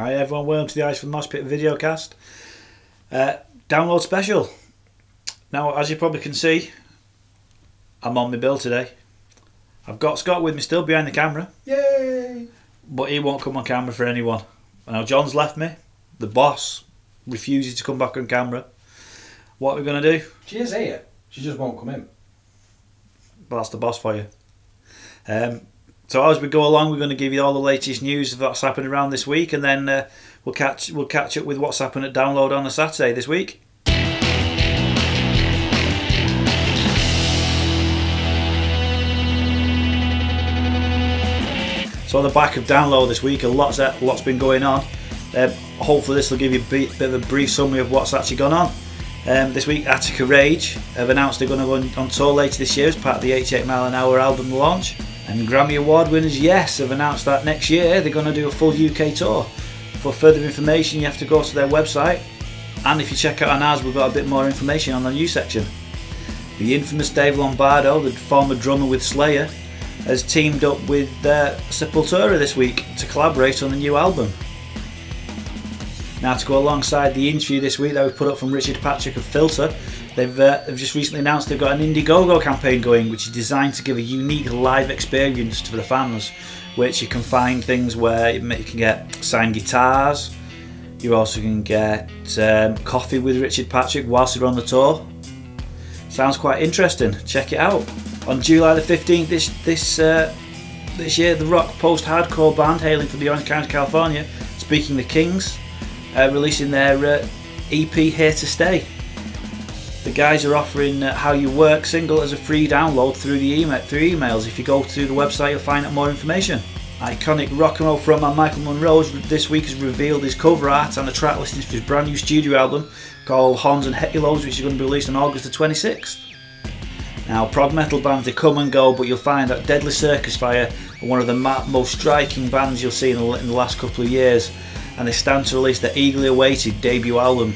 Hi everyone, welcome to the Eyes from Mosh Pit videocast. Download special. Now, as you probably can see, I'm on my bill today. I've got Scott with me still behind the camera. Yay! But he won't come on camera for anyone. Now John's left me. The boss refuses to come back on camera. What are we going to do? She is here. She just won't come in. Well, that's the boss for you. So as we go along, we're going to give you all the latest news of what's happened around this week, and then we'll catch up with what's happened at Download on a Saturday this week. So on the back of Download this week, lots been going on. Hopefully this will give you a bit of a brief summary of what's actually gone on. This week, Attica Rage have announced they're going to go on tour later this year as part of the 88 Mile an Hour album launch. And Grammy Award winners, Yes, have announced that next year they're going to do a full UK tour. For further information, you have to go to their website. And if you check out on ours, we've got a bit more information on the news section. The infamous Dave Lombardo, the former drummer with Slayer, has teamed up with Sepultura this week to collaborate on the new album. Now, to go alongside the interview this week that we put up from Richard Patrick of Filter, they've just recently announced they've got an Indiegogo campaign going, which is designed to give a unique live experience to the fans, which you can find things where you can get signed guitars, you also can get coffee with Richard Patrick whilst you're on the tour. Sounds quite interesting, check it out. On July the 15th this year, the rock post-hardcore band hailing from the Orange County, California, Speaking the Kings, releasing their EP Here to Stay. The guys are offering How You Work single as a free download through emails. If you go to the website, you'll find out more information. Iconic rock and roll frontman Michael Monroe this week has revealed his cover art and the track listings for his brand new studio album called Horns and Halos, which is going to be released on August the 26th. Now, prog metal bands, they come and go, but you'll find that Deadly Circus Fire are one of the most striking bands you'll see in the last couple of years, and they stand to release their eagerly awaited debut album.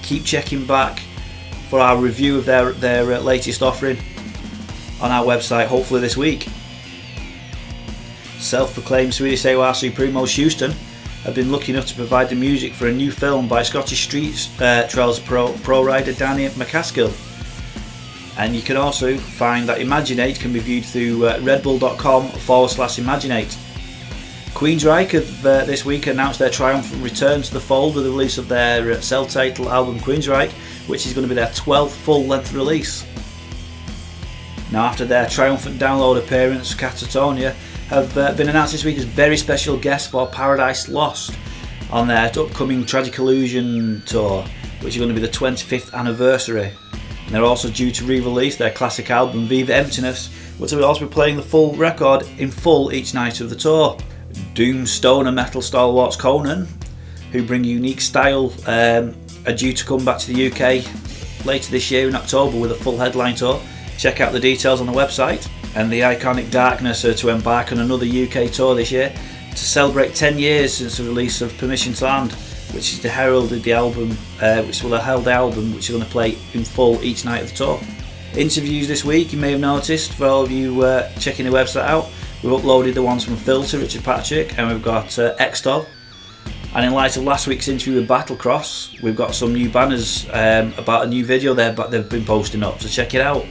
Keep checking back for our review of their latest offering on our website, hopefully this week. Self-proclaimed Swedish AOR Supremo Houston have been lucky enough to provide the music for a new film by Scottish Street Trails pro rider Danny McCaskill. And you can also find that Imaginate can be viewed through redbull.com/Imaginate. Queensryche have this week announced their triumphant return to the fold with the release of their self-titled album Queensryche, which is going to be their 12th full-length release. Now, after their triumphant download appearance, Catatonia have been announced this week as very special guests for Paradise Lost on their upcoming Tragic Illusion tour, which is going to be the 25th anniversary. And they're also due to re-release their classic album Viva Emptiness, which will also be playing the full record in full each night of the tour. Doom stoner metal stalwarts Conan, who bring unique style, are due to come back to the UK later this year in October with a full headline tour. Check out the details on the website. And the Iconic Darkness are to embark on another UK tour this year to celebrate 10 years since the release of Permission to Land, which is the heralded the album, which will herald the album, which is going to play in full each night of the tour. Interviews this week, you may have noticed, for all of you checking the website out, we've uploaded the ones from Filter, Richard Patrick, and we've got Extol. And in light of last week's interview with Battlecross, we've got some new banners about a new video they've been posting up, so check it out.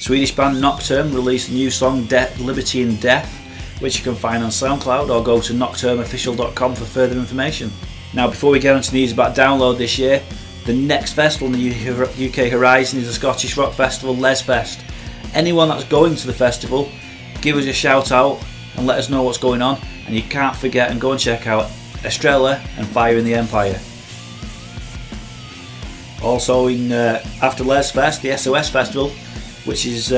Swedish band Nocturne released the new song Liberty and Death, which you can find on SoundCloud, or go to nocturneofficial.com for further information. Now, before we get on to the news about Download this year, the next festival in the UK horizon is the Scottish rock festival Lesfest. Anyone that's going to the festival, give us a shout out and let us know what's going on, and you can't forget and go and check out Estrella and Fire in the Empire. Also, after Lesfest, the SOS Festival, which is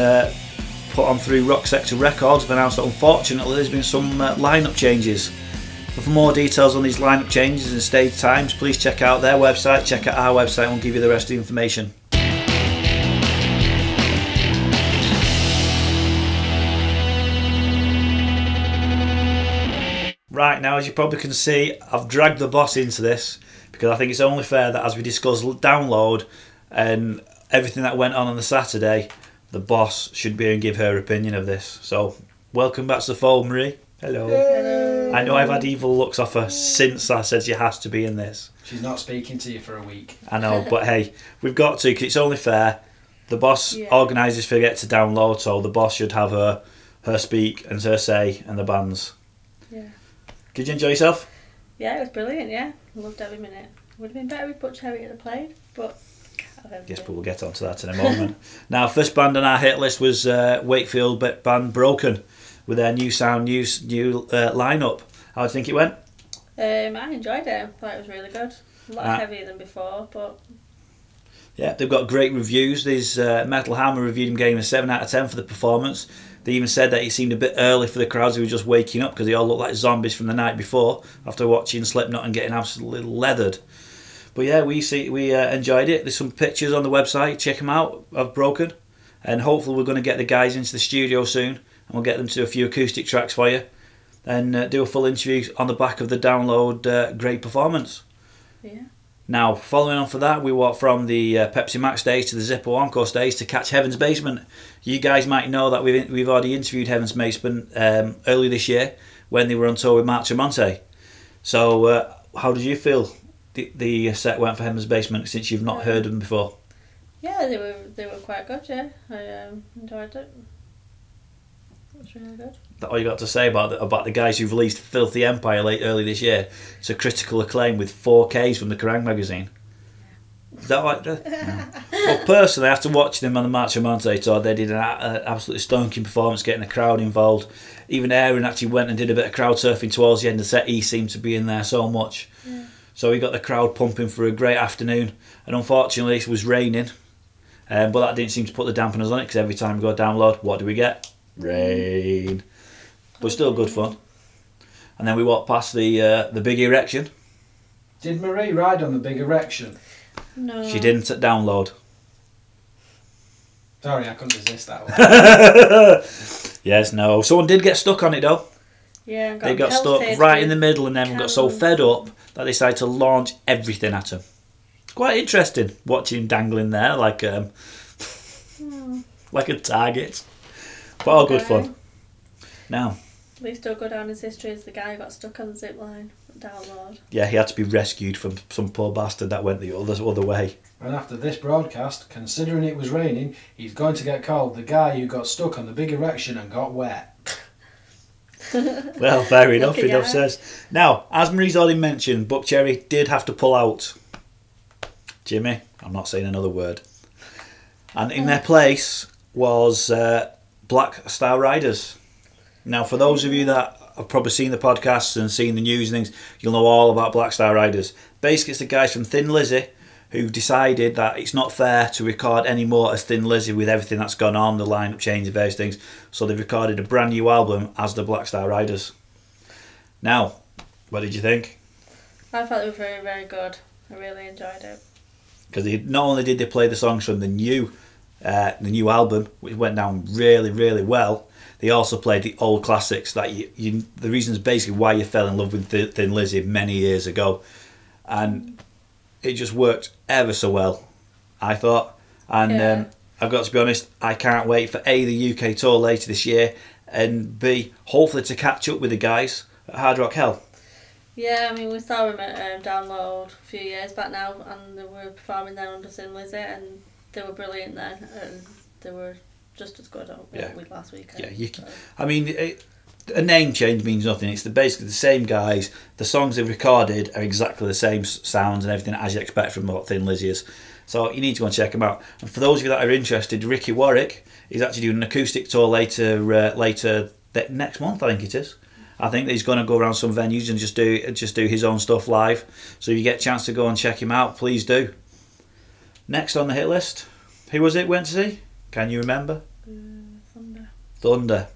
put on through Rock Sector Records, have announced that unfortunately there's been some lineup changes. But for more details on these lineup changes and stage times, please check out their website, check out our website, and we'll give you the rest of the information. Right, now, as you probably can see, I've dragged the boss into this because I think it's only fair that as we discuss Download and everything that went on the Saturday, the boss should be and give her opinion of this. So, welcome back to the fold, Marie. Hello. Hello. I know I've had evil looks off her since I said she has to be in this. She's not speaking to you for a week. I know, but hey, we've got to, because it's only fair. The boss organises forget to download, so the boss should have her speak and her say and the bands. Yeah. Did you enjoy yourself? Yeah, it was brilliant, yeah. I loved every minute. Would have been better if Butch Harry had played, but... Yes, but we'll get onto that in a moment. Now, first band on our hit list was Wakefield band Broken, with their new sound, new lineup. How do you think it went? I enjoyed it. I thought it was really good. A lot heavier than before, but... Yeah, they've got great reviews. These Metal Hammer reviewed them, gave them a 7 out of 10 for the performance. They even said that it seemed a bit early for the crowds who were just waking up because they all looked like zombies from the night before after watching Slipknot and getting absolutely leathered. But yeah, we enjoyed it. There's some pictures on the website. Check them out of Broken, and hopefully we're going to get the guys into the studio soon, and we'll get them to a few acoustic tracks for you, and do a full interview on the back of the download. Great performance. Yeah. Now, following on for that, we walked from the Pepsi Max stage to the Zippo Encore stage to catch Heaven's Basement. You guys might know that we've already interviewed Heaven's Basement early this year when they were on tour with Mark Tremonti. So, how did you feel the set went for Heaven's Basement since you've not heard them before? Yeah, they were quite good. Yeah, I enjoyed it. It was really good. That all you got to say about the guys who've released Filthy Empire early this year? It's a critical acclaim with 4Ks from the Kerrang magazine. Is that like that? No. Well, personally, after watching them on the March Tremonti tour, they did an absolutely stonking performance, getting the crowd involved. Even Aaron actually went and did a bit of crowd surfing towards the end of the set. He seemed to be in there so much. Yeah. So he got the crowd pumping for a great afternoon. And unfortunately, it was raining. But that didn't seem to put the dampeners on it, because every time we go download, what do we get? Rain. But still good fun. And then we walked past the big erection. Did Marie ride on the big erection? No. She didn't at download. Sorry, I couldn't resist that one. Yes, no. Someone did get stuck on it though. Yeah, they got stuck right in the middle and then got so fed up that they decided to launch everything at him. It's quite interesting watching him dangling there like like a target. But all good fun. Now, at least he'll go down his history as the guy who got stuck on the zip line at download. Yeah, he had to be rescued from some poor bastard that went the other way. And after this broadcast, considering it was raining, he's going to get called the guy who got stuck on the big erection and got wet. Well, fair enough, enough says. Now, as Marie's already mentioned, Buck Cherry did have to pull out. Jimmy, I'm not saying another word. And in their place was Black Star Riders. Now, for those of you that have probably seen the podcasts and seen the news and things, you'll know all about Black Star Riders. Basically, it's the guys from Thin Lizzy who decided that it's not fair to record anymore as Thin Lizzy with everything that's gone on, the lineup change and various things. So they've recorded a brand new album as the Black Star Riders. Now, what did you think? I thought it was very, very good. I really enjoyed it. Because not only did they play the songs from the new album, which went down really, really well, they also played the old classics that the reasons basically why you fell in love with Thin Lizzy many years ago. And it just worked ever so well, I thought. And I've got to be honest, I can't wait for A, the UK tour later this year, and B, hopefully to catch up with the guys at Hard Rock Hell. Yeah, I mean, we saw them at Download a few years back now, and they were performing there under Thin Lizzy, and they were brilliant then, and they were just as good with last weekend. Yeah, I mean, a name change means nothing. It's basically the same guys. The songs they've recorded are exactly the same sounds and everything as you expect from what Thin Lizzy is. So you need to go and check them out. And for those of you that are interested, Ricky Warwick is actually doing an acoustic tour later next month, I think it is. I think that he's going to go around some venues and just do his own stuff live. So if you get a chance to go and check him out, please do. Next on the hit list, who was it went to see? Can you remember? Thunder. Thunder.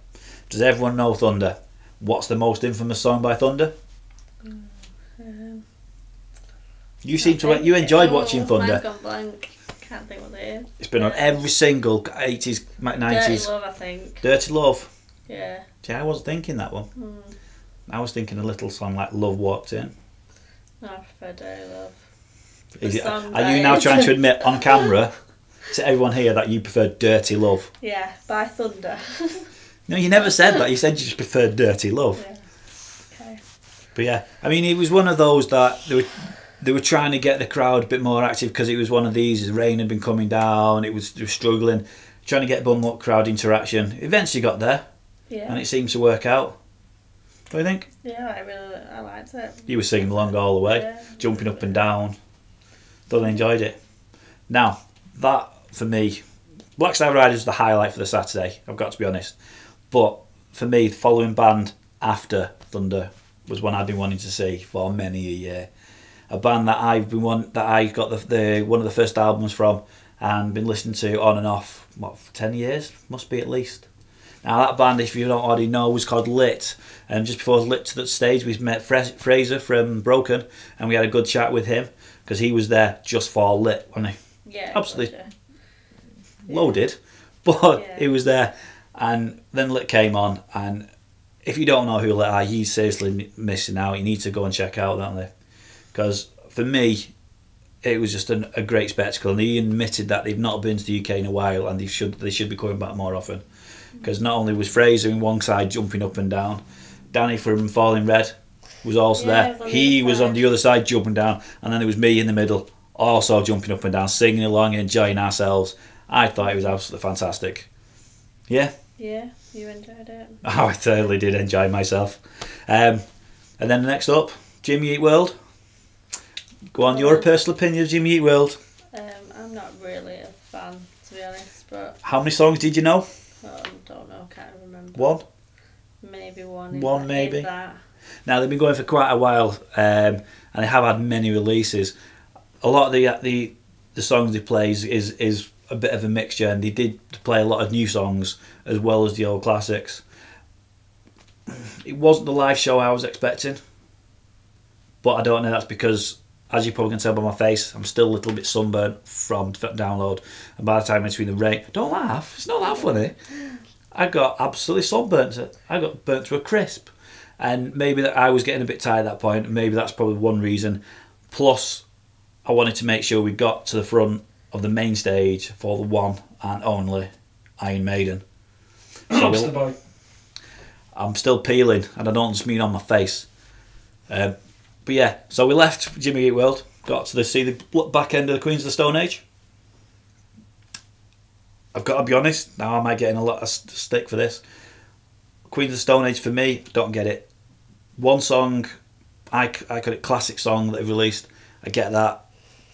Does everyone know Thunder? What's the most infamous song by Thunder? You enjoyed watching Thunder. Mine's gone blank. Can't think what it is. It's been on every single 80s, 90s. Dirty Love, I think. Dirty Love. Yeah. See, I wasn't thinking that one. I was thinking a little song like Love Walked In. No, I prefer Dirty Love. Are you now trying to admit on camera to everyone here that you prefer Dirty Love? Yeah, by Thunder. No, you never said that. You said you just preferred Dirty Love. Yeah. Okay. But yeah, I mean, it was one of those that they were trying to get the crowd a bit more active because it was one of these. The rain had been coming down. They were struggling, trying to get a bit more crowd interaction. Eventually got there, and it seems to work out. What do you think? Yeah, I liked it. You were singing along all the way, jumping up and down. Thought I enjoyed it. Now, that for me, Black Star Riders was the highlight for the Saturday. I've got to be honest, but for me, the following band after Thunder was one I've been wanting to see for many a year. A band that I got the one of the first albums from and been listening to on and off, what, for 10 years? Must be at least. Now that band, if you don't already know, was called Lit. And just before Lit to the stage, we met Fraser from Broken, and we had a good chat with him because he was there just for Lit, wasn't he? Yeah. Absolutely loaded, but he was there. And then Lit came on, and if you don't know who Lit are, you're seriously missing out. You need to go and check out, don't they? Because for me, it was just a great spectacle, and he admitted that they've not been to the UK in a while, and they should be coming back more often. Because not only was Fraser in one side jumping up and down, Danny from Falling Red was also there. He was on the other side jumping down, and then there was me in the middle, also jumping up and down, singing along, enjoying ourselves. I thought it was absolutely fantastic. Yeah? Yeah, you enjoyed it. Oh, I totally did enjoy myself. And then next up, Jimmy Eat World. Go on, your personal opinion of Jimmy Eat World. I'm not really a fan, to be honest, but... How many songs did you know? Don't know, can't remember. One? Maybe one. One, maybe. That. Now, they've been going for quite a while, and they have had many releases. A lot of the songs they play is a bit of a mixture, and they did play a lot of new songs as well as the old classics. It wasn't the live show I was expecting, but I don't know, that's because, as you probably can tell by my face, I'm still a little bit sunburnt from download, and by the time between the rain, don't laugh, it's not that funny, I got absolutely sunburnt. I got burnt to a crisp, and maybe that I was getting a bit tired at that point, and maybe that's probably one reason. Plus, I wanted to make sure we got to the front of the main stage for the one and only Iron Maiden. So I'm still peeling, and I don't just mean on my face. But yeah, so we left Jimmy Eat World, got to see the back end of the Queens of the Stone Age. I've got to be honest, now I might get in a lot of stick for this. Queens of the Stone Age, for me, don't get it. One song, I call it classic song that they've released. I get that,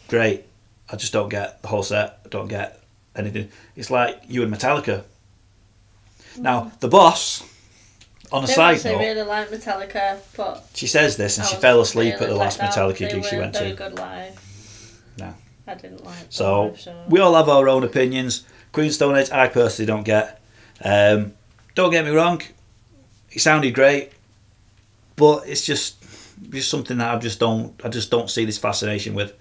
great. I just don't get the whole set. I don't get anything. It's like you and Metallica. Now, the boss, on a side note... I really like Metallica, but... She says this, and she fell asleep at the last Metallica gig she went to. They were very good live. No. I didn't like them. So, we all have our own opinions. Queen's Stone Age, I personally don't get. Don't get me wrong, it sounded great, but it's just something that I just don't see this fascination with.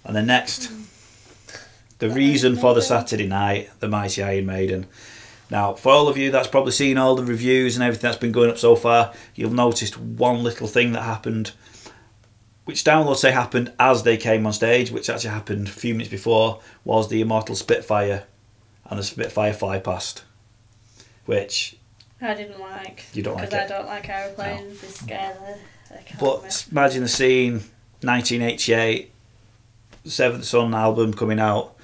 And then next, the reason for the Saturday night, the Mighty Iron Maiden. Now, for all of you that's probably seen all the reviews and everything that's been going up so far, you'll noticed one little thing that happened, which downloads say happened as they came on stage, which actually happened a few minutes before, was the Immortal Spitfire and the Spitfire fly past, which I didn't like. You don't like it? Because I don't like aeroplanes. They scare the But imagine the scene, 1988, Seventh Son album coming out.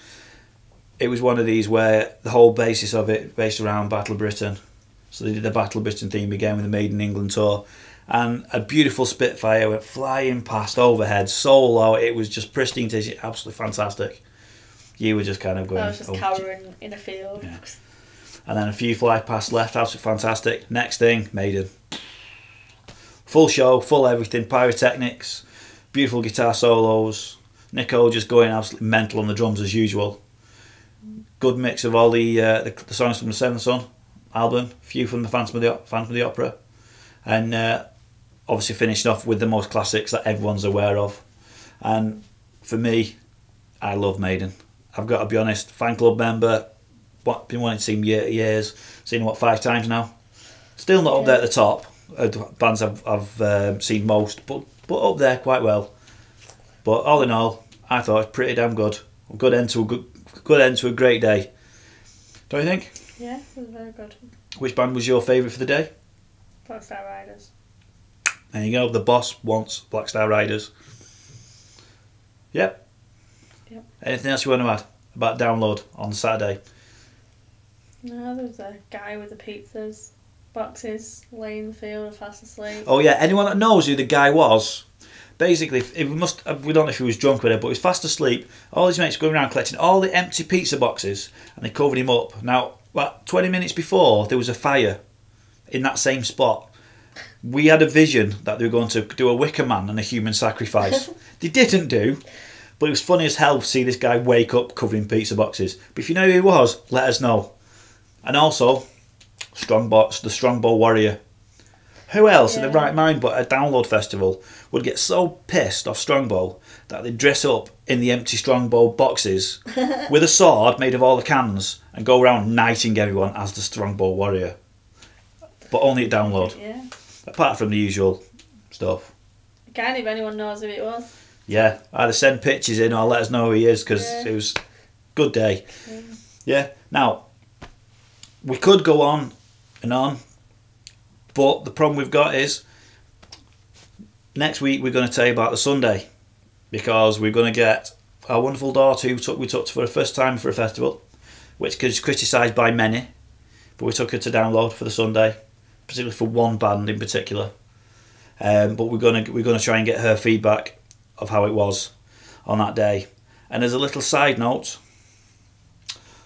It was one of these where the whole basis of it based around Battle of Britain. So they did the Battle of Britain theme again with the Made in England tour. And a beautiful Spitfire went flying past overhead, so low, it was just pristine tissue, absolutely fantastic. You were just kind of going... I was just cowering in a field. Yeah. And then a few fly past left, absolutely fantastic. Next thing, Maiden. Full show, full everything, pyrotechnics, beautiful guitar solos, Nico just going absolutely mental on the drums as usual. Good mix of all the songs from the Seventh Son album, a few from the Phantom of the Opera, and obviously finishing off with the most classics that everyone's aware of. And for me, I love Maiden. I've got to be honest, fan club member, been wanting to see them years, seen them 5 times now. Still not up there at the top of bands I've seen most, but up there quite well. But all in all, I thought it was pretty damn good. Good end to a great day. Don't you think? Yeah, it was very good. Which band was your favourite for the day? Black Star Riders. And you know the boss wants Black Star Riders. Yep. Anything else you want to add about download on Saturday? No, there was a guy with the pizzas boxes laying in the field fast asleep. Oh yeah, anyone that knows who the guy was, basically, we don't know if he was drunk with it, but he was fast asleep. All his mates going around collecting all the empty pizza boxes, and they covered him up. Now, about 20 minutes before, there was a fire in that same spot. We had a vision that they were going to do a Wicker Man and a human sacrifice. They didn't do, but it was funny as hell to see this guy wake up covering pizza boxes. But if you know who he was, let us know. And also, the Strongbow Warrior. Who else in the right mind but a download festival would get so pissed off Strongbow that they'd dress up in the empty Strongbow boxes with a sword made of all the cans and go around knighting everyone as the Strongbow Warrior? But only at download. Yeah. Apart from the usual stuff. Again, if anyone knows who it was. Yeah, either send pictures in or let us know who he is, because it was a good day. Yeah. Now, we could go on and on, but the problem we've got is next week we're going to tell you about the Sunday, because we're going to get our wonderful daughter who we took for the first time for a festival, which is criticised by many, but we took her to download for the Sunday, particularly for one band in particular. But we're going to try and get her feedback of how it was on that day. And as a little side note,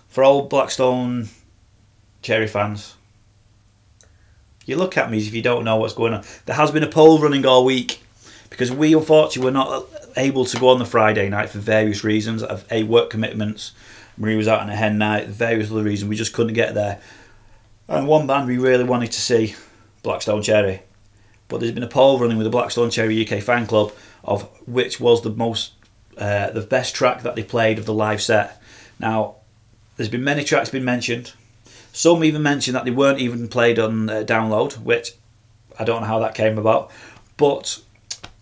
for old Blackstone Cherry fans, you look at me as if you don't know what's going on. There has been a poll running all week, because we unfortunately were not able to go on the Friday night for various reasons. Of work commitments, Marie was out on a hen night, various other reasons, we just couldn't get there. And one band we really wanted to see, Blackstone Cherry. But there's been a poll running with the Blackstone Cherry UK fan club of which was the best track that they played of the live set. Now, there's been many tracks been mentioned. Some even mentioned that they weren't even played on download, which I don't know how that came about. But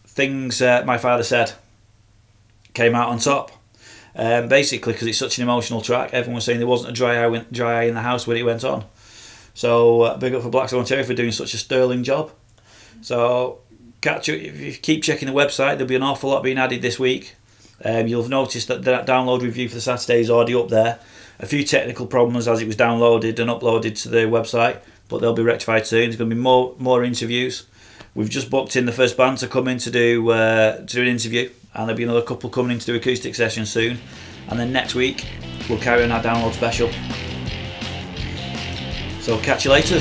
things My Father Said came out on top. Basically, because it's such an emotional track, everyone was saying there wasn't a dry eye in the house when it went on. So big up for Blackstone Cherry for doing such a sterling job. So if you keep checking the website, there'll be an awful lot being added this week. You'll have noticed that download review for the Saturday is already up there. A few technical problems as it was downloaded and uploaded to the website, but they'll be rectified soon. There's going to be more interviews. We've just booked in the first band to come in to do an interview, and there'll be another couple coming in to do acoustic sessions soon. And then next week we'll carry on our download special. So catch you later.